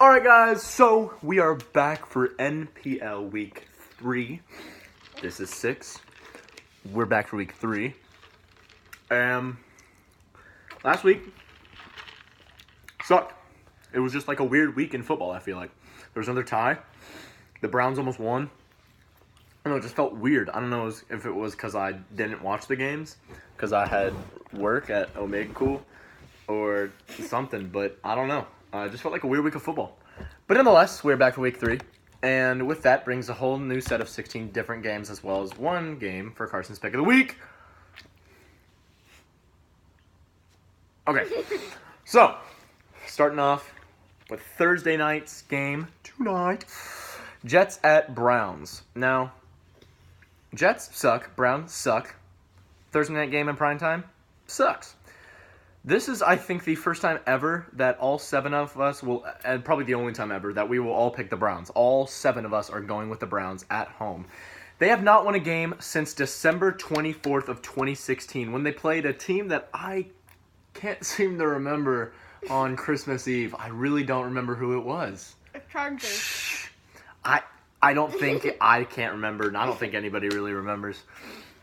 Alright guys, so we are back for NPL week 3. This is 6. We're back for week 3. Last week sucked. It was just like a weird week in football, I feel like. There was another tie. The Browns almost won. I don't know, it just felt weird. I don't know if it was because I didn't watch the games, because I had work at Omega Cool, or something, but I don't know. It just felt like a weird week of football. But nonetheless, we're back for week 3. And with that brings a whole new set of 16 different games, as well as one game for Carson's Pick of the Week. Okay, so starting off with Thursday night's game tonight. Jets at Browns. Now, Jets suck. Browns suck. Thursday night game in primetime sucks. This is, I think, the first time ever that all 7 of us will, and probably the only time ever, that we will all pick the Browns. All 7 of us are going with the Browns at home. They have not won a game since December 24th of 2016, when they played a team that I can't seem to remember on Christmas Eve. I really don't remember who it was. The Chargers. I don't think, I can't remember, and I don't think anybody really remembers.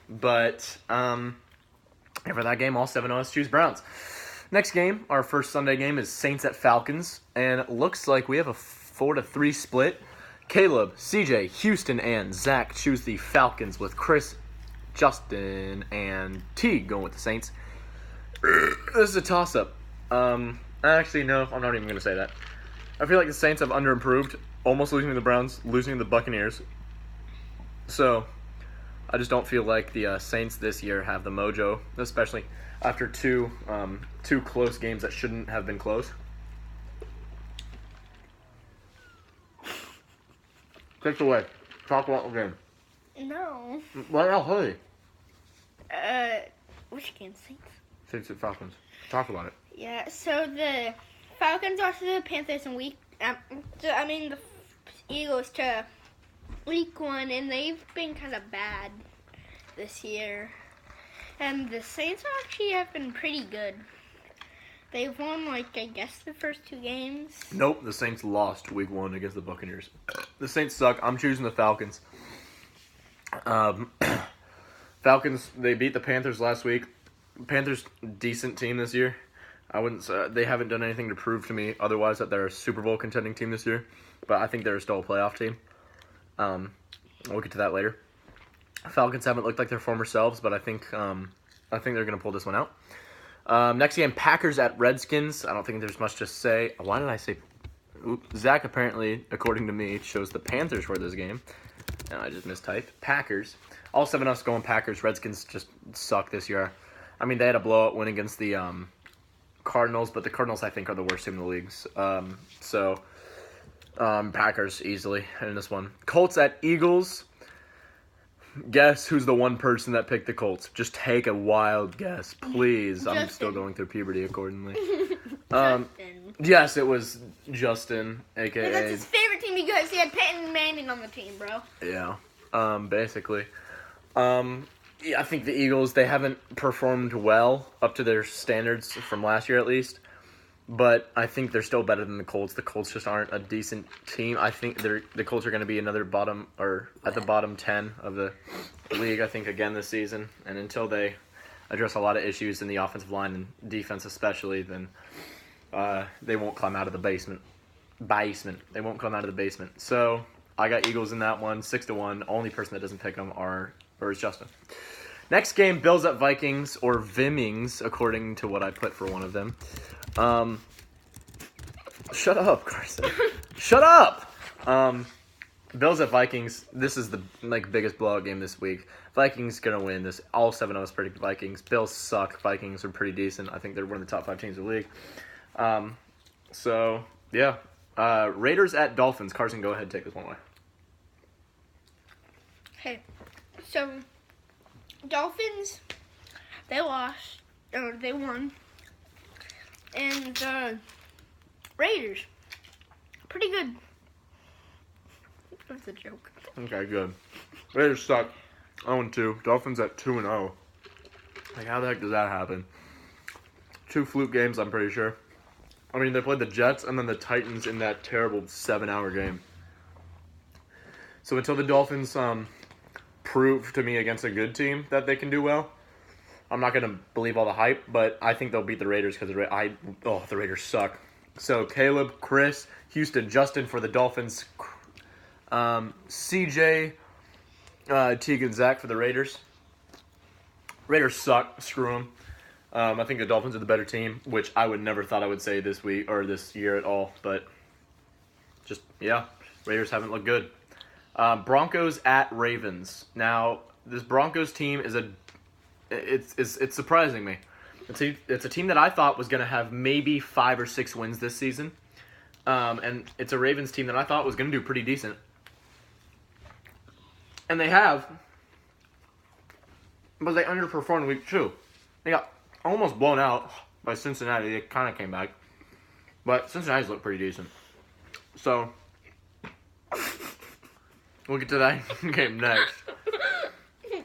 But, for that game, all 7 of us choose Browns. Next game, our first Sunday game, is Saints at Falcons, and it looks like we have a 4-3 split. Caleb, CJ, Houston, and Zach choose the Falcons, with Chris, Justin, and T going with the Saints. This is a toss-up. Actually, no, I'm not even going to say that. I feel like the Saints have underimproved, almost losing to the Browns, losing to the Buccaneers. So, I just don't feel like the Saints this year have the mojo, especially after two close games that shouldn't have been close. Take it away. Talk about the game. No. What else? Hey. Which game? Saints? Saints at Falcons. Talk about it. Yeah, so the Falcons lost to the Panthers in the Eagles to week 1, and they've been kind of bad this year. And the Saints actually have been pretty good. They've won, I guess, the first 2 games. Nope, the Saints lost week 1 against the Buccaneers. The Saints suck. I'm choosing the Falcons. Falcons, they beat the Panthers last week. Panthers, decent team this year. I wouldn't say they haven't done anything to prove to me otherwise that they're a Super Bowl contending team this year, but I think they're still a playoff team. We'll get to that later. Falcons haven't looked like their former selves, but I think they're going to pull this one out. Next game, Packers at Redskins. I don't think there's much to say. Why did I say? Zach apparently, according to me, chose the Panthers for this game, and I just mistyped. Packers. All 7 of us going Packers. Redskins just suck this year. I mean, they had a blowout win against the Cardinals, but the Cardinals, I think, are the worst team in the leagues. Packers easily in this one. Colts at Eagles. Guess who's the one person that picked the Colts? Just take a wild guess, please. Justin. I'm still going through puberty accordingly. Justin. Yes, it was Justin, a.k.a. That's his favorite team because he had Peyton Manning on the team, bro. Yeah, basically. Yeah, I think the Eagles, they haven't performed well up to their standards from last year at least. But I think they're still better than the Colts. The Colts just aren't a decent team. I think the Colts are going to be another bottom, or at the bottom 10 of the league, I think, again this season. And until they address a lot of issues in the offensive line and defense especially, then they won't climb out of the basement. They won't come out of the basement. So I got Eagles in that one, 6-1. Only person that doesn't pick them is Justin. Next game, Bills at Vikings, or Vimmings, according to what I put for one of them. Shut up, Carson. Shut up! Bills at Vikings, this is the biggest blowout game this week. Vikings gonna win this. All 7 of us predict Vikings. Bills suck. Vikings are pretty decent. I think they're one of the top 5 teams in the league. Raiders at Dolphins. Carson, go ahead and take this one away. Okay, so Dolphins, they lost, or they won, and Raiders, pretty good. That's a joke. Okay, good. Raiders suck. 0-2. Dolphins at 2-0. How the heck does that happen? 2 fluke games, I'm pretty sure. I mean, they played the Jets and then the Titans in that terrible 7-hour game. So until the Dolphins prove to me against a good team that they can do well, I'm not going to believe all the hype, but I think they'll beat the Raiders because the Raiders suck. So Caleb, Chris, Houston, Justin for the Dolphins, CJ, Teague, and Zach for the Raiders. Raiders suck. Screw them. I think the Dolphins are the better team, which I would never thought I would say this week or this year at all. But just, yeah, Raiders haven't looked good. Broncos at Ravens. Now, this Broncos team it's surprising me. It's a team that I thought was going to have maybe 5 or 6 wins this season. And it's a Ravens team that I thought was going to do pretty decent. And they have. But they underperformed week 2. They got almost blown out by Cincinnati. They kind of came back. But Cincinnati's looked pretty decent. So, we'll get to that game next.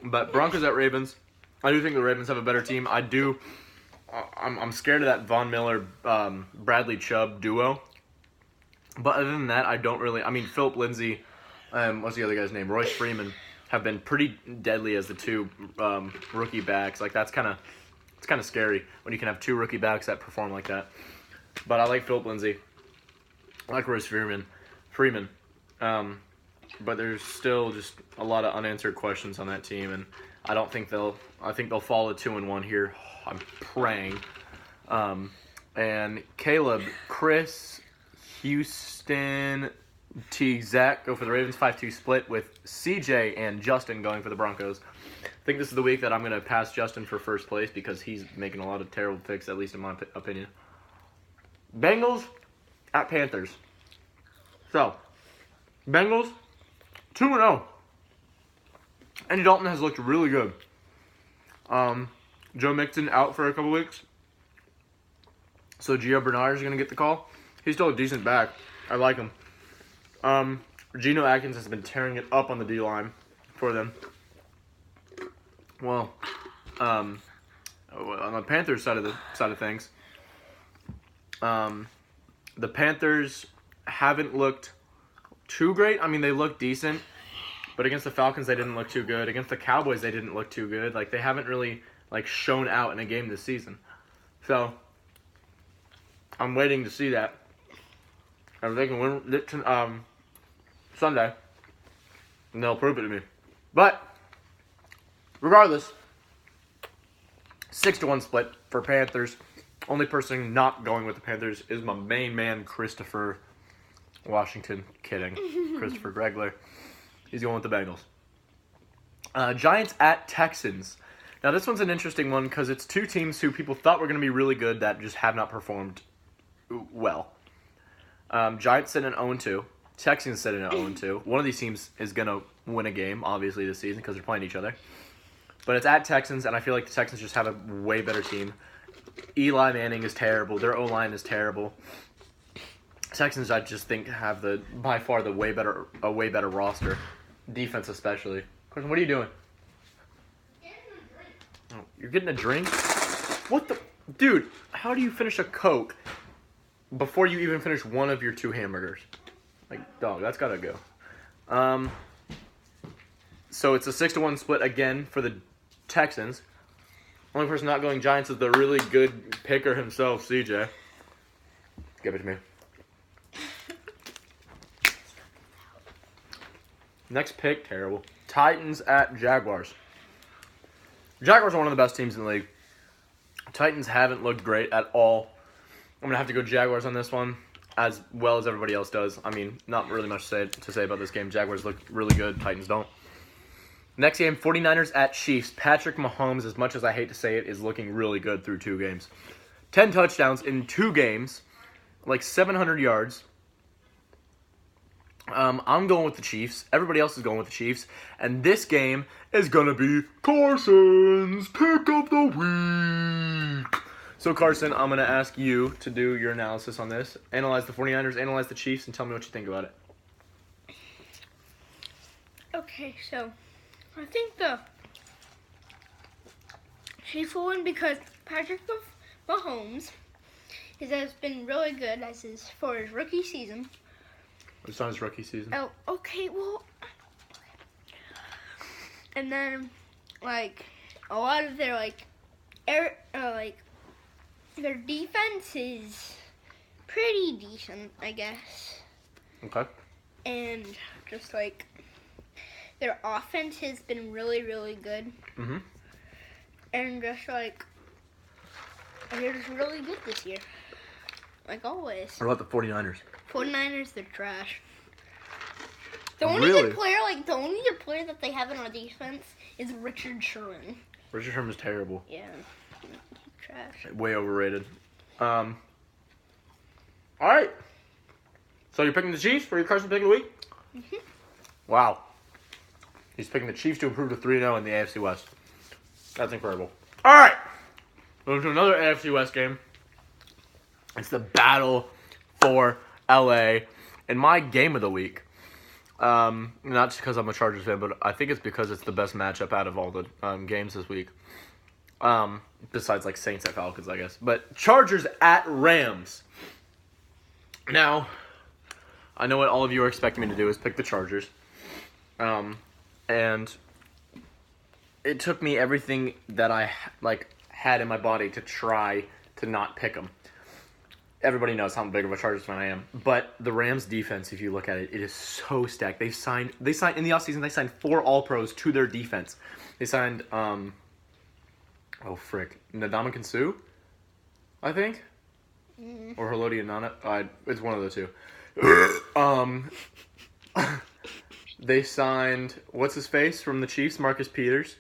But Broncos at Ravens. I do think the Ravens have a better team. I'm scared of that Von Miller, Bradley Chubb duo. But other than that, I don't really. I mean, Philip Lindsay, what's the other guy's name? Royce Freeman have been pretty deadly as the 2 rookie backs. Like it's kind of scary when you can have 2 rookie backs that perform like that. But I like Philip Lindsay. I like Royce Freeman. But there's still just a lot of unanswered questions on that team, and I think they'll fall to 2-1 here. I'm praying. And Caleb, Chris, Houston, T, Zach go for the Ravens 5-2 split with CJ and Justin going for the Broncos. I think this is the week that I'm going to pass Justin for first place because he's making a lot of terrible picks, at least in my opinion. Bengals at Panthers. So, Bengals 2-0. Andy Dalton has looked really good. Joe Mixon out for a couple weeks. So Gio Bernard is going to get the call. He's still a decent back. I like him. Geno Atkins has been tearing it up on the D-line for them. Well, on the Panthers side of things, the Panthers haven't looked too great. I mean, they look decent, but against the Falcons, they didn't look too good. Against the Cowboys, they didn't look too good. Like, they haven't really, shown out in a game this season. So, I'm waiting to see that. If they can win Sunday, and they'll prove it to me. But, regardless, 6-1 split for Panthers. Only person not going with the Panthers is my main man, Christopher Washington. Kidding. Christopher Gregler. He's going with the Bengals. Giants at Texans. Now, this one's an interesting one because it's 2 teams who people thought were going to be really good that just have not performed well. Giants sit in 0-2. Texans sit in 0-2. One of these teams is going to win a game, obviously, this season because they're playing each other. But it's at Texans, and I feel like the Texans just have a way better team. Eli Manning is terrible. Their O-line is terrible. Texans, I just think, have by far a way better roster. Defense especially. Carson, what are you doing? Oh, you're getting a drink? What the? Dude, how do you finish a Coke before you even finish one of your 2 hamburgers? Dog, that's gotta go. So it's a 6-1 split again for the Texans. Only person not going Giants is the really good picker himself, CJ. Give it to me. Next pick, terrible. Titans at Jaguars. Jaguars are one of the best teams in the league. Titans haven't looked great at all. I'm going to have to go Jaguars on this one, as well as everybody else does. I mean, not really much to say about this game. Jaguars look really good. Titans don't. Next game, 49ers at Chiefs. Patrick Mahomes, as much as I hate to say it, is looking really good through 2 games. 10 touchdowns in 2 games, 700 yards. I'm going with the Chiefs. Everybody else is going with the Chiefs. And this game is going to be Carson's Pick of the Week. So, Carson, I'm going to ask you to do your analysis on this. Analyze the 49ers, analyze the Chiefs, and tell me what you think about it. Okay, so I think the Chiefs will win because Patrick Mahomes, He has been really good for his rookie season. It's not his rookie season. Oh, okay, well. And then, like, a lot of their, their defense is pretty decent, I guess. Okay. And just, like, their offense has been really, really good. Mm-hmm. And just, like, they're just really good this year. Like always. What about the 49ers? 49ers, they're trash. The only Really? good player, the only good player that they have in our defense is Richard Sherman. Richard Sherman's terrible. Yeah. Trash. Way overrated. All right. So you're picking the Chiefs for your Carson pick of the week? Mm-hmm. Wow. He's picking the Chiefs to improve to 3-0 in the AFC West. That's incredible. All right. Moving to another AFC West game. It's the battle for LA. And my game of the week, not just because I'm a Chargers fan, but I think it's because it's the best matchup out of all the games this week. Besides, like, Saints at Falcons, I guess. But Chargers at Rams. Now, I know what all of you are expecting me to do is pick the Chargers. And it took me everything that I, had in my body to try to not pick them. Everybody knows how big of a Chargers fan I am. But the Rams defense, if you look at it, it is so stacked. They signed in the offseason, they signed 4 All-Pros to their defense. They signed, Ndamukong Suh, I think? Or Haloti Anana. It's one of the two. They signed, what's-his-face from the Chiefs, Marcus Peters.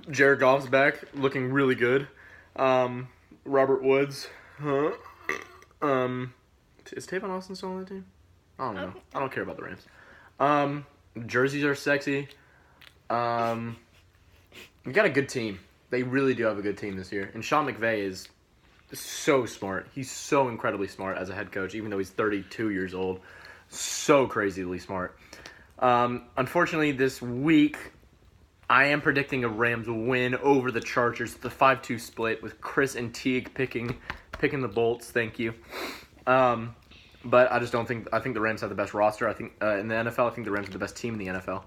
Jared Goff's back, looking really good. Robert Woods. Is Tavon Austin still on the team? I don't know. I don't care about the Rams. Jerseys are sexy. We got a good team. They really do have a good team this year. And Sean McVay is so smart. He's so incredibly smart as a head coach, even though he's 32 years old. So crazily smart. Unfortunately, this week, I am predicting a Rams win over the Chargers. The 5-2 split with Chris and Teague picking the Bolts. Thank you. But I just don't think. I think the Rams have the best roster. I think in the NFL, I think the Rams are the best team in the NFL.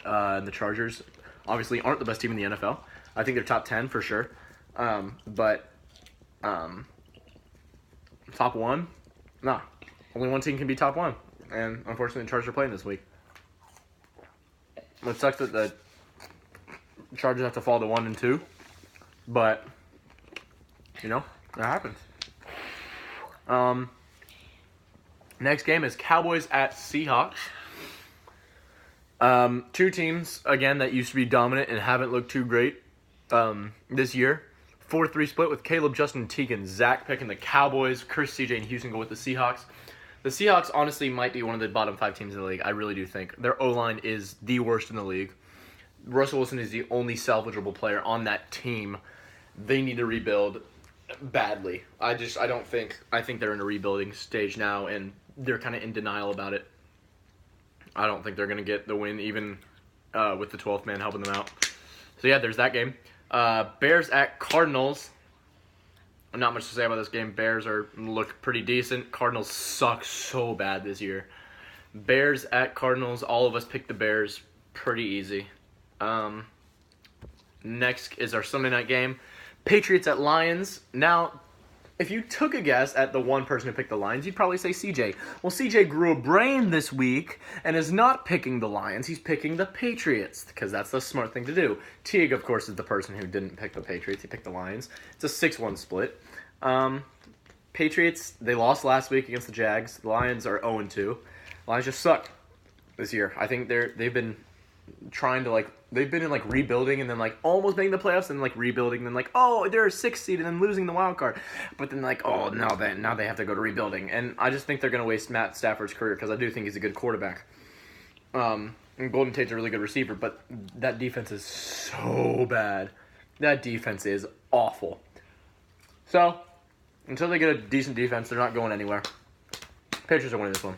And the Chargers obviously aren't the best team in the NFL. I think they're top 10 for sure. But top 1, nah. Only one team can be top 1, and unfortunately, the Chargers are playing this week. It sucks that the Chargers have to fall to 1 and 2, but that happens. Next game is Cowboys at Seahawks. Two teams again that used to be dominant and haven't looked too great this year. 4-3 split with Caleb, Justin, Teague, Zach picking the Cowboys. Chris, CJ, and Houston go with the Seahawks. The Seahawks honestly might be one of the bottom 5 teams in the league. I really do think. Their O-line is the worst in the league. Russell Wilson is the only salvageable player on that team. They need to rebuild badly. I think they're in a rebuilding stage now, and they're kind of in denial about it. I don't think they're going to get the win, even with the 12th man helping them out. So, yeah, there's that game. Bears at Cardinals. Not much to say about this game. Bears look pretty decent. Cardinals suck so bad this year. Bears at Cardinals. All of us picked the Bears. Pretty easy. Next is our Sunday night game. Patriots at Lions. Now, if you took a guess at the one person who picked the Lions, you'd probably say CJ. Well, CJ grew a brain this week and is not picking the Lions. He's picking the Patriots because that's the smart thing to do. Teague, of course, is the person who didn't pick the Patriots. He picked the Lions. It's a 6-1 split. Patriots, they lost last week against the Jags. The Lions are 0-2. Lions just suck this year. I think they've been trying to they've been in rebuilding and then almost making the playoffs and rebuilding and then they're a 6th seed and then losing the wild card, but then now they have to go to rebuilding, and I just think they're going to waste Matt Stafford's career because I do think he's a good quarterback. And Golden Tate's a really good receiver, but that defense is so bad. That defense is awful. So until they get a decent defense, they're not going anywhere. Patriots are winning this one.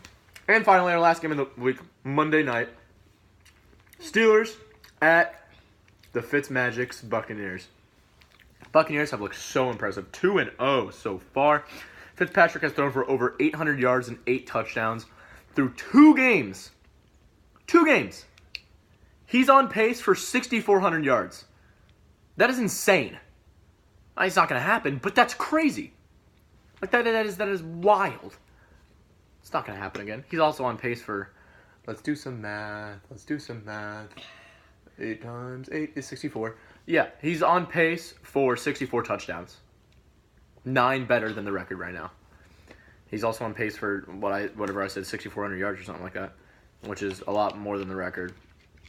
And finally, our last game of the week, Monday night. Steelers at the Fitzmagic's Buccaneers. Buccaneers have looked so impressive. 2-0 so far. Fitzpatrick has thrown for over 800 yards and 8 touchdowns through 2 games. 2 games. He's on pace for 6,400 yards. That is insane. It's not going to happen, but that's crazy. Like that is wild. It's not going to happen again. He's also on pace for, let's do some math. 8 times 8 is 64. Yeah, he's on pace for 64 touchdowns. 9 better than the record right now. He's also on pace for whatever I said, 6,400 yards or something like that, which is a lot more than the record.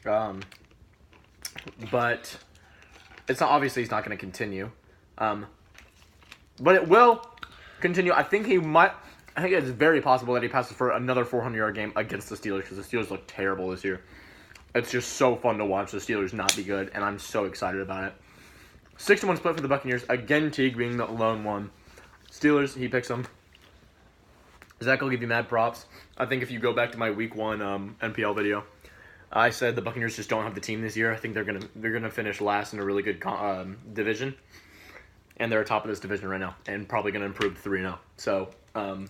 But it's not, obviously he's not going to continue. But it will continue. I think it's very possible that he passes for another 400-yard game against the Steelers because the Steelers look terrible this year. It's just so fun to watch the Steelers not be good, and I'm so excited about it. 6-1 split for the Buccaneers. Again, Teague being the lone one. Steelers, he picks them. Zach will give you mad props. I think if you go back to my Week 1 NPL video, I said the Buccaneers just don't have the team this year. I think they're gonna finish last in a really good division, and they're atop of this division right now, and probably gonna improve to 3-0. So I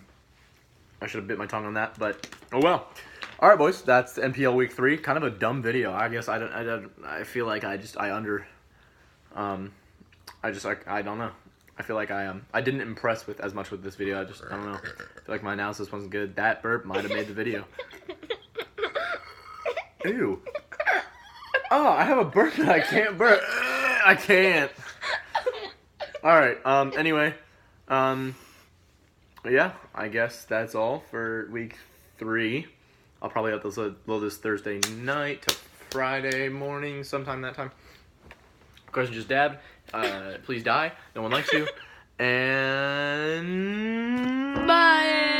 should have bit my tongue on that, but oh well. All right, boys, that's NPL Week 3. Kind of a dumb video. I guess I feel like I don't know. I feel like I didn't impress with as much with this video. I don't know. I feel like my analysis wasn't good. That burp might have made the video. Ew. Oh, I have a burp that I can't burp. I can't. All right. Anyway. Yeah. I guess that's all for Week 3. I'll probably upload this Thursday night to Friday morning, sometime that time. Question just dabbed. Please die. No one likes you. And bye.